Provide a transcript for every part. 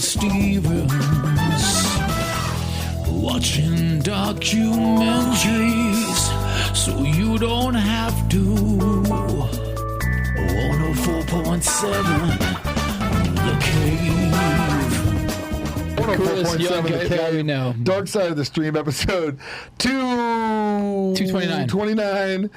Stevens, watching documentaries so you don't have to. 104.7 The Cave. Coolest young guy we know. Dark Side of the Stream, episode 229.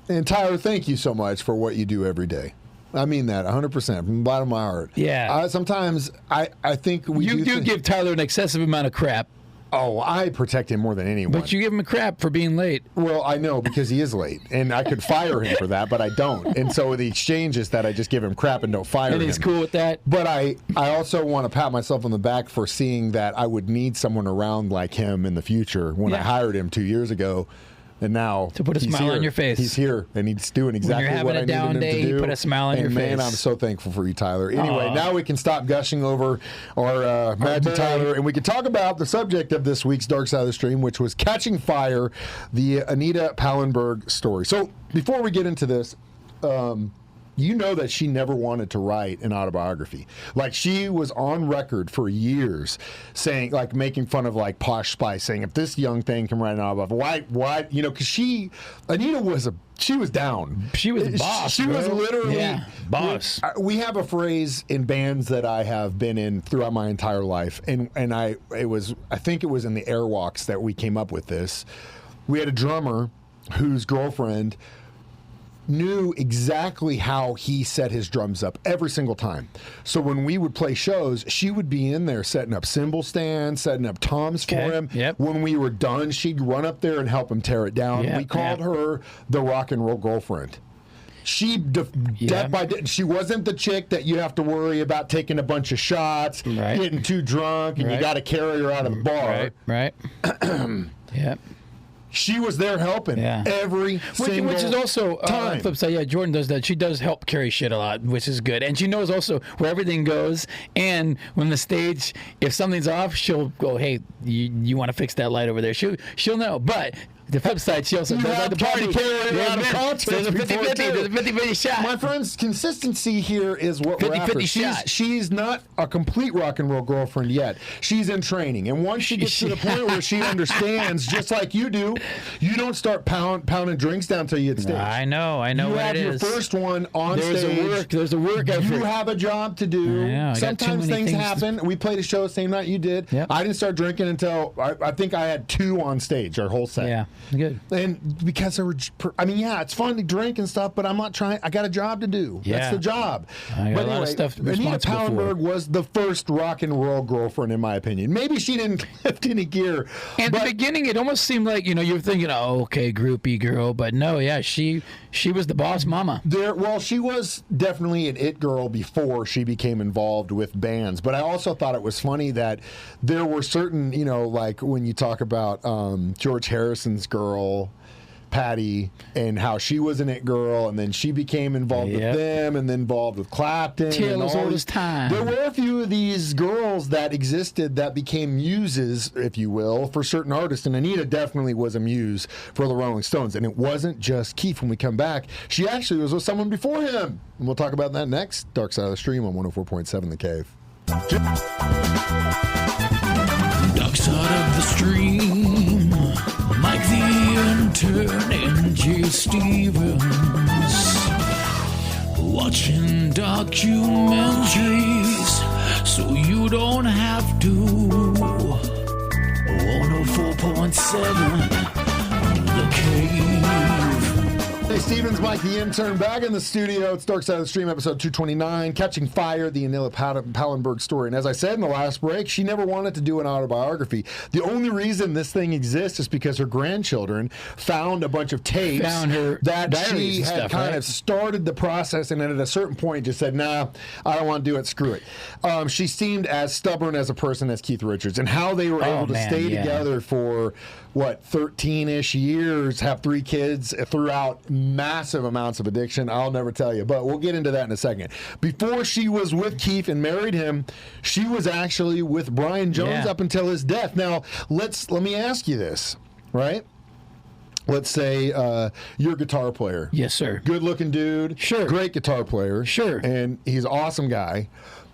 And Tyler, thank you so much for what you do every day. I mean that 100% from the bottom of my heart. Yeah. Sometimes I think you do give Tyler an excessive amount of crap. Oh, I protect him more than anyone. But you give him a crap for being late. Well, I know because he is late, and I could fire him for that, but I don't. And so the exchange is that I just give him crap and don't fire him. And he's cool with that. But I also want to pat myself on the back for seeing that I would need someone around like him in the future when I hired him 2 years ago. And now to put a smile on your face. He's here, and he's doing exactly what I needed him to do. When you're having a down day, you put a smile on your face. And man, I'm so thankful for you, Tyler. Anyway, now we can stop gushing over our Magic Tyler, and we can talk about the subject of this week's Dark Side of the Stream, which was Catching Fire, the Anita Pallenberg story. So before we get into this, you know that she never wanted to write an autobiography. Like, she was on record for years saying, like, making fun of, like, Posh Spice, saying, if this young thing can write an autobiography, why? You know, because Anita was she was down. She was boss. She was literally boss. We have a phrase in bands that I have been in throughout my entire life, and I think it was in the Airwalks that we came up with this. We had a drummer whose girlfriend knew exactly how he set his drums up every single time. So when we would play shows, she would be in there setting up cymbal stands, setting up toms for him. Yep. When we were done, she'd run up there and help him tear it down. We called her the rock and roll girlfriend. She she wasn't the chick that you have to worry about taking a bunch of shots, getting too drunk, and you got to carry her out of the bar. Right. Yep. She was there helping every single which is also on the flip side. Yeah, Jordan does that. She does help carry shit a lot, which is good. And she knows also where everything goes. And when the stage, if something's off, she'll go, "Hey, you want to fix that light over there?" She'll know. But the flip side, she also does like the party. There's a 50-50 shot. My friends, consistency here is what we're after. She's not a complete rock and roll girlfriend yet. She's in training. And once she gets to the point where she understands, just like you do, you don't start pounding drinks down till you hit stage. I know what it is. You have your first one on stage. There's a work effort. You have a job to do. Sometimes things happen. We played a show the same night you did. Yep. I didn't start drinking until I think I had 2 on stage, our whole set. Yeah. Good. And because there were, it's fun to drink and stuff, but I'm not trying. I got a job to do. Yeah. That's the job. I got a lot of stuff to be Anita responsible Pallenberg for. was the first rock and roll girlfriend, in my opinion. Maybe she didn't lift any gear. And at the beginning, it almost seemed like, you were thinking, oh, okay, groupie girl. But no, she was the boss mama. She was definitely an it girl before she became involved with bands. But I also thought it was funny that there were certain, like when you talk about George Harrison's girl, Patty, and how she was an it girl, and then she became involved with them, and then involved with Clapton. Taylor's oldest time. There were a few of these girls that existed that became muses, if you will, for certain artists, and Anita definitely was a muse for the Rolling Stones. And it wasn't just Keith. When we come back, she actually was with someone before him. And we'll talk about that next. Dark Side of the Stream on 104.7 The Cave. Dark Side of the Stream, like the Intern and J. Stevens, watching documentaries so you don't have to. 104.7 The Cave. Hey, Stevens, Mike the Intern, back in the studio. It's Dark Side of the Stream, episode 229, Catching Fire, the Anita Pallenberg story. And as I said in the last break, she never wanted to do an autobiography. The only reason this thing exists is because her grandchildren found a bunch of tapes that she had kind of started the process, and then at a certain point just said, nah, I don't want to do it, screw it. She seemed as stubborn as a person as Keith Richards, and how they were able to stay together for 13-ish years, have 3 kids throughout massive amounts of addiction. I'll never tell you, but we'll get into that in a second. Before she was with Keith and married him, she was actually with Brian Jones up until his death. Now, let me ask you this, right? Let's say you're a guitar player. Yes, sir. Good-looking dude. Sure. Great guitar player. Sure. And he's an awesome guy.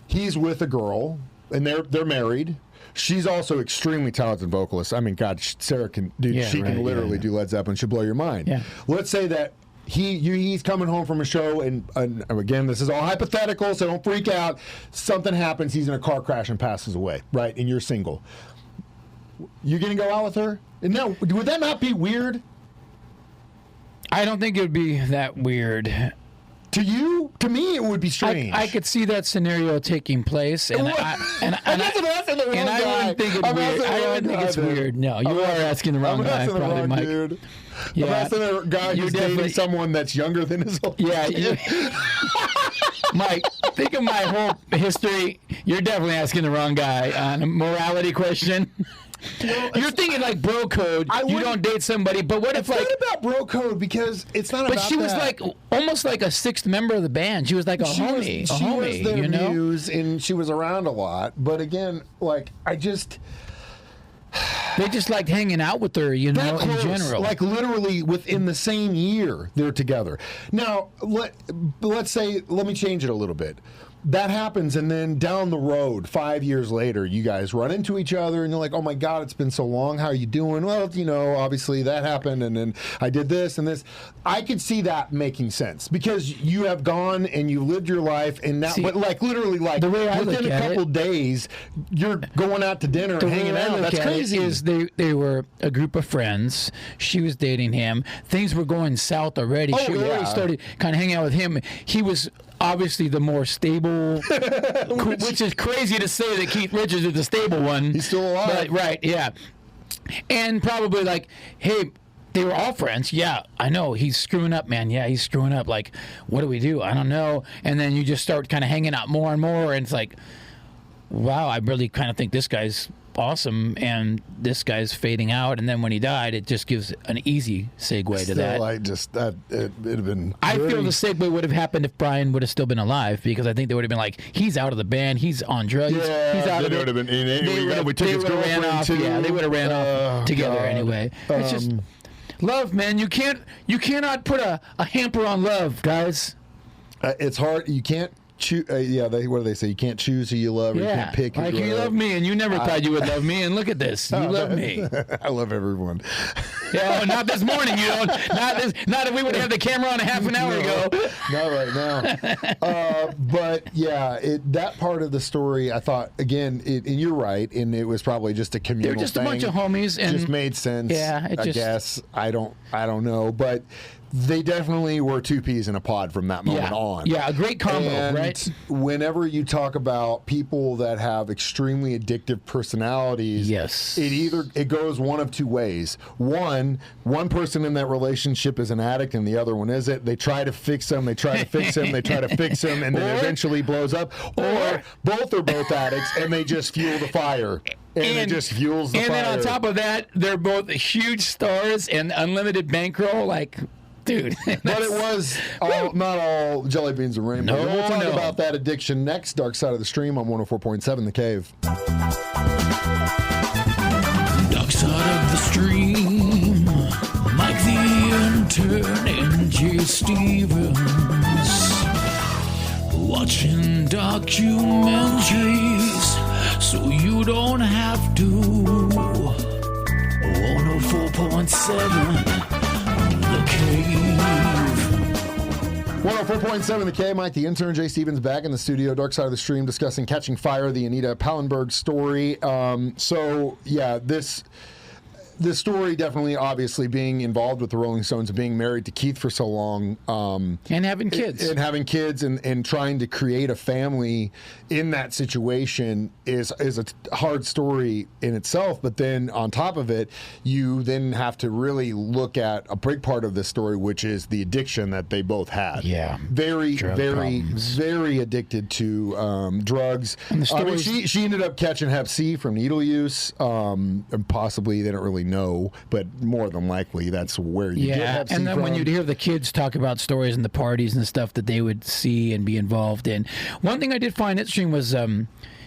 He's with a girl and they're married. She's also extremely talented vocalist. I mean, God, Sarah can do. She can literally do Led Zeppelin. She'll blow your mind. Yeah. Let's say that he's coming home from a show, and again, this is all hypothetical, so don't freak out. Something happens. He's in a car crash and passes away. Right, and you're single. You gonna go out with her? And now, would that not be weird? I don't think it would be that weird. To you? To me, it would be strange. I could see that scenario taking place, and I wouldn't think it's weird. I don't think it's weird. No, you are asking the wrong guy, probably, Mike. Dude. Yeah, I'm asking a guy who's dating someone that's younger than his own. Yeah, Mike, think of my whole history. You're definitely asking the wrong guy on a morality question. You're thinking like bro code. You don't date somebody, but what if like? It's not about bro code because it's not about. But she was like almost like a sixth member of the band. She was like a homie. She was their you know? muse, and she was around a lot. But again, like they just liked hanging out with her, you know, in general. Like literally within the same year they're together. Now let's say, let me change it a little bit. That happens, and then down the road, 5 years later, you guys run into each other, and you're like, oh my God, it's been so long. How are you doing? Well, you know, obviously that happened, and then I did this and this. I could see that making sense because you have gone and you lived your life, and now, but like literally, like the way I within a couple days, you're going out to dinner and hanging out. That's crazy. Is they were a group of friends. She was dating him. Things were going south already. She already started kind of hanging out with him. He was obviously the more stable, which is crazy to say that Keith Richards is the stable one. He's still alive. But, right, yeah. And probably like, hey, they were all friends. Yeah, I know. He's screwing up, man. Yeah, he's screwing up. Like, what do we do? I don't know. And then you just start kind of hanging out more and more, and it's like, wow, I really kind of think this guy's awesome, and this guy's fading out. And then when he died, it just gives an easy segue to that. It'd have been. I feel the segue would have happened if Brian would have still been alive, because I think they would have been like, he's out of the band, he's on drugs, he's out of it. We took his girlfriend off. too. Yeah, they would have ran off together anyway. It's just love, man. You cannot put a hamper on love, guys. It's hard. You can't. What do they say? You can't choose who you love. Or you can't pick. Like you love me, and you never thought you would love me, and look at this, you love me. I love everyone. Yeah, not this morning. You don't. Not if we would have had the camera on a half an hour ago. Not right now. But yeah, that part of the story, I thought again, and you're right, and it was probably just a communal thing. They're just a bunch of homies, and just made sense. Yeah, I guess I don't know, but. They definitely were two peas in a pod from that moment on. Yeah, a great combo, and right? Whenever you talk about people that have extremely addictive personalities, it goes one of two ways. One person in that relationship is an addict and the other one isn't. They try to fix him, and then eventually blows up. Or both are both addicts and they just fuel the fire. And it just fuels the fire. And then on top of that, they're both huge stars and unlimited bankroll, like... Dude, but it was not all jelly beans and rainbows. No, we'll talk about that addiction next. Dark Side of the Stream on 104.7 The Cave. Dark Side of the Stream, like the Intern and Jay Stevens, watching documentaries so you don't have to. 104.7 The Cave. 104.7 The Cave. Mike, the Intern, Jay Stevens back in the studio. Dark Side of the Stream discussing Catching Fire, the Anita Pallenberg story. This story definitely, obviously, being involved with the Rolling Stones and being married to Keith for so long. And having kids. And trying to create a family in that situation is a hard story in itself. But then on top of it, you then have to really look at a big part of this story, which is the addiction that they both had. Yeah. Very addicted to drugs. And the story she ended up catching Hep C from needle use. And possibly, they don't really know, but more than likely that's where you get Hep C and then from. when you'd hear the kids talk about stories and the parties and stuff that they would see and be involved in. One thing I did find interesting was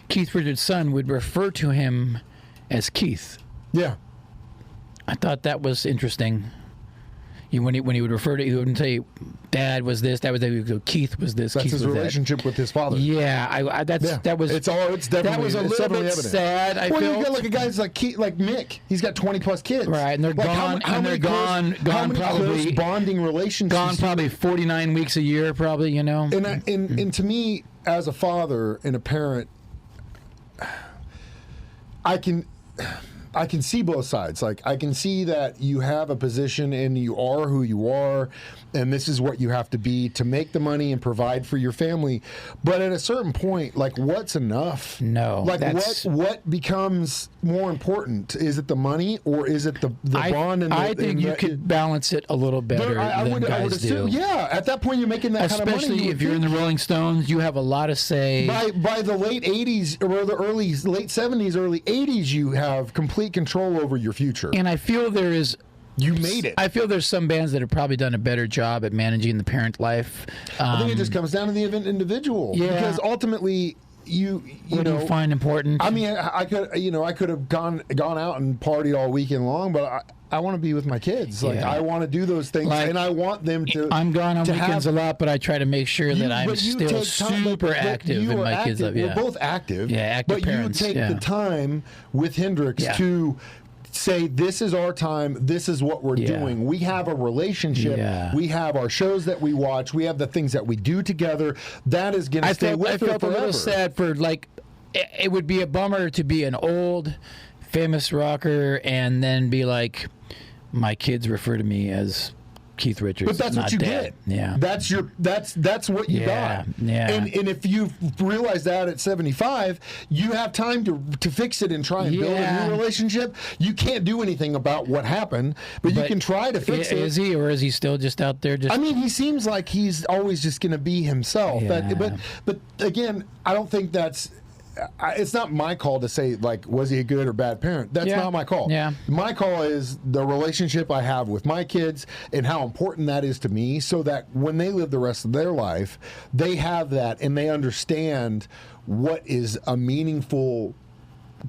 Keith Richards' son would refer to him as Keith. Yeah. I thought that was interesting. When he would refer to, he wouldn't say Dad was this. That was Keith was this. That's Keith his was relationship with his father. Yeah, that was. It's definitely. That was a little bit evident. sad. I well, felt. you got like a guy's like Keith, like Mick. He's got 20+ kids. Right, and they're like gone. How many gone probably close bonding relationships. Gone probably 49 weeks a year, probably. You know. And to me, as a father and a parent, I can see both sides. Like, I can see that you have a position and you are who you are, and this is what you have to be to make the money and provide for your family. But at a certain point, like, what's enough? No. Like, what becomes more important? Is it the money, or is it the bond? And I think you could balance it a little better than guys do. Yeah, at that point, you're making that kind of money. Especially if you're in the Rolling Stones, you have a lot of say. By the late 80s, or the late 70s, early 80s, you have complete control over your future. And I feel there is... You made it. I feel there's some bands that have probably done a better job at managing the parent life. I think it just comes down to the individual. Yeah. Because ultimately, you find important. I mean, I could have gone out and partied all weekend long, but I want to be with my kids. Like, I want to do those things, and I want them to. I'm gone on weekends a lot, but I try to make sure that I'm still super active in my kids' life. Yeah. We're both active. Yeah, active parents. But you take the time with Hendrix to say, this is our time, this is what we're doing. We have a relationship. We have our shows that we watch. We have the things that we do together. That is going to stay with us forever. I felt a little sad for, like, it would be a bummer to be an old, famous rocker and then be like, my kids refer to me as Keith Richards. But that's what you Dad. get. Yeah. That's what you got. Yeah. And if you realize that at 75, you have time to fix it and try and build a new relationship. You can't do anything about what happened, but you can try to fix it. Is he, or is he still just out there? I mean, he seems like he's always just going to be himself. Yeah. But again, I don't think that's. It's not my call to say, like, was he a good or bad parent? That's not my call. Yeah. My call is the relationship I have with my kids and how important that is to me, so that when they live the rest of their life, they have that and they understand what is a meaningful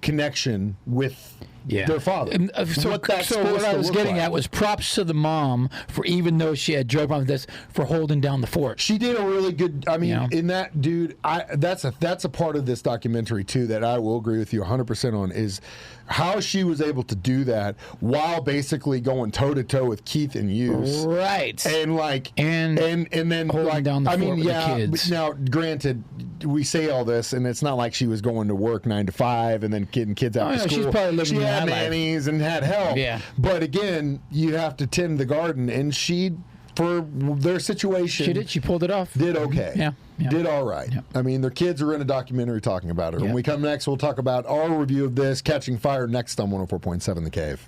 connection with their father. So what I was getting at was props to the mom for, even though she had drug problems, this, for holding down the fort. She did a really good. I mean, in that, dude, that's a part of this documentary too that I will agree with you 100% on, is how she was able to do that while basically going toe to toe with Keith and Hughes. Right. And like and then holding down the fort with the kids. But now, granted, we say all this, and it's not like she was going to work 9 to 5 and then getting kids out of school. She's probably living she had nannies and had help. Yeah. But again, you have to tend the garden, and she, for their situation, she did. She pulled it off. Did okay. Yeah. Did all right. Yeah. I mean, their kids are in a documentary talking about her. When we come next, we'll talk about our review of this, Catching Fire, next on 104.7 The Cave.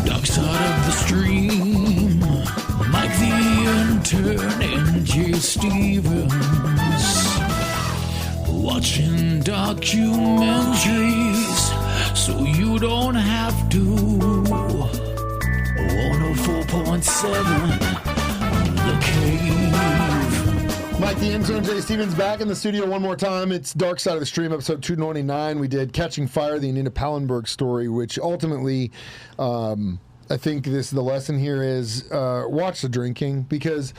Dark side of the stream, Mike the Intern and Jay Stevens, watching documentaries so you don't have to. 104.7 The Cave. Mike the Intern, Jay Stevens, back in the studio one more time. It's Dark Side of the Stream, episode 299. We did Catching Fire, the Anita Pallenberg story, which ultimately, I think the lesson here is watch the drinking, because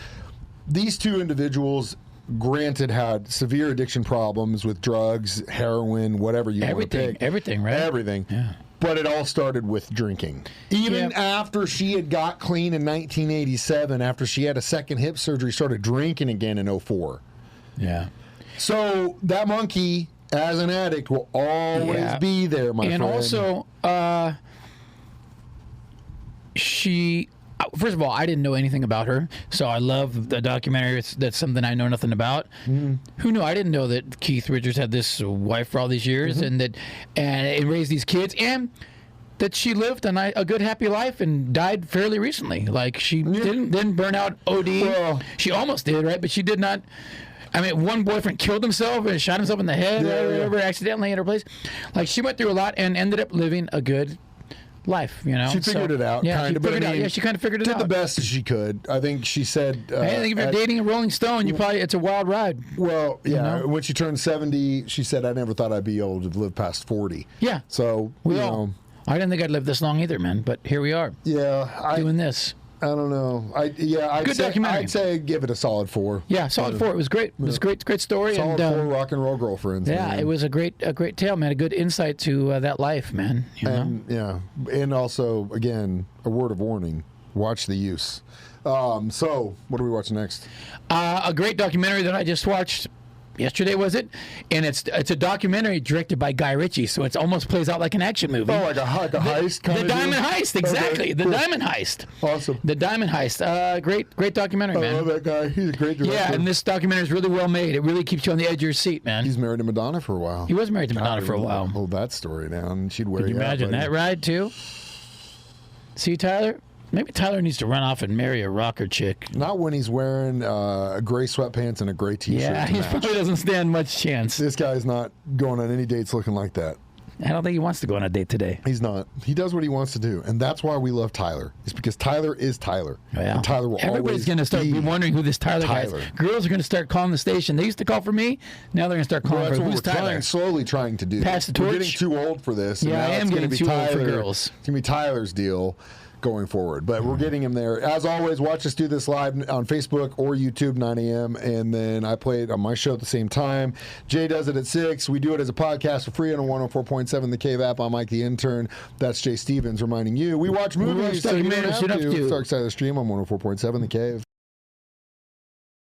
these two individuals, granted, had severe addiction problems with drugs, heroin, whatever you want to pick. Everything, right? Everything. Yeah. But it all started with drinking. Even after she had got clean in 1987, after she had a second hip surgery, started drinking again in 2004. Yeah. So that monkey, as an addict, will always be there, my friend. And also, she... First of all, I didn't know anything about her, so I love the documentary. That's something I know nothing about. Who knew? I didn't know that Keith Richards had this wife for all these years, and raised these kids, and that she lived a good, happy life and died fairly recently. Like, she didn't burn out OD. Well, she almost did, right? But she did not. I mean, one boyfriend killed himself and shot himself in the head or whatever, accidentally at her place. Like, she went through a lot and ended up living a good life, you know. She figured it out, kind of. She kind of figured it out. Did the best she could. I think she said. I think if you're dating a Rolling Stone, it's a wild ride. Well, yeah. You know? When she turned 70, she said, "I never thought I'd be able to live past 40." Yeah. So I didn't think I'd live this long either, man. But here we are. Yeah. Doing this. I don't know. I'd say give it a solid 4. Yeah, solid 4. It was great. It was a great story. Solid and, 4 rock and roll girlfriends. Yeah, man. it was a great tale, man. A good insight to that life, man. You know? And yeah, and also again, a word of warning: watch the use. So, what do we watch next? A great documentary that I just watched. Yesterday, was it? And it's a documentary directed by Guy Ritchie, so it almost plays out like an action movie. Oh, like a heist kind The of Diamond deal? Heist, exactly. Okay, The cool. Diamond Heist. Awesome. The Diamond Heist. Great documentary, I man. love that guy. He's a great director. Yeah, and this documentary is really well made. It really keeps you on the edge of your seat, man. He's married to Madonna for a while. He was married to Madonna for a while. Hold that story down. She'd wear Can you you out, imagine buddy. that ride, too? See, Tyler? Maybe Tyler needs to run off and marry a rocker chick. Not when he's wearing gray sweatpants and a gray T-shirt. Yeah, to he match. probably doesn't stand much chance. This guy's not going on any dates looking like that. I don't think he wants to go on a date today. He's not. He does what he wants to do, and that's why we love Tyler. It's because Tyler is Tyler. Yeah. And Tyler will Everybody's always going to start be wondering who this Tyler guy is. Tyler. Girls are going to start calling the station. They used to call for me. Now they're going to start calling Well, that's for what who's we're Tyler. slowly trying to do. Pass the We're torch? getting too old for this. and Yeah, now I am it's gonna getting be too old for Tyler- girls. It's going to be Tyler's deal going forward. But we're getting him there. As always, watch us do this live on Facebook or YouTube, 9 a.m. And then I play it on my show at the same time. Jay does it at 6. We do it as a podcast for free on 104.7 The Cave app. I'm Mike the Intern. That's Jay Stevens reminding you. We watch movies, so you don't documentaries, have you don't have to. to. Dark Side of the Stream on 104.7 The Cave.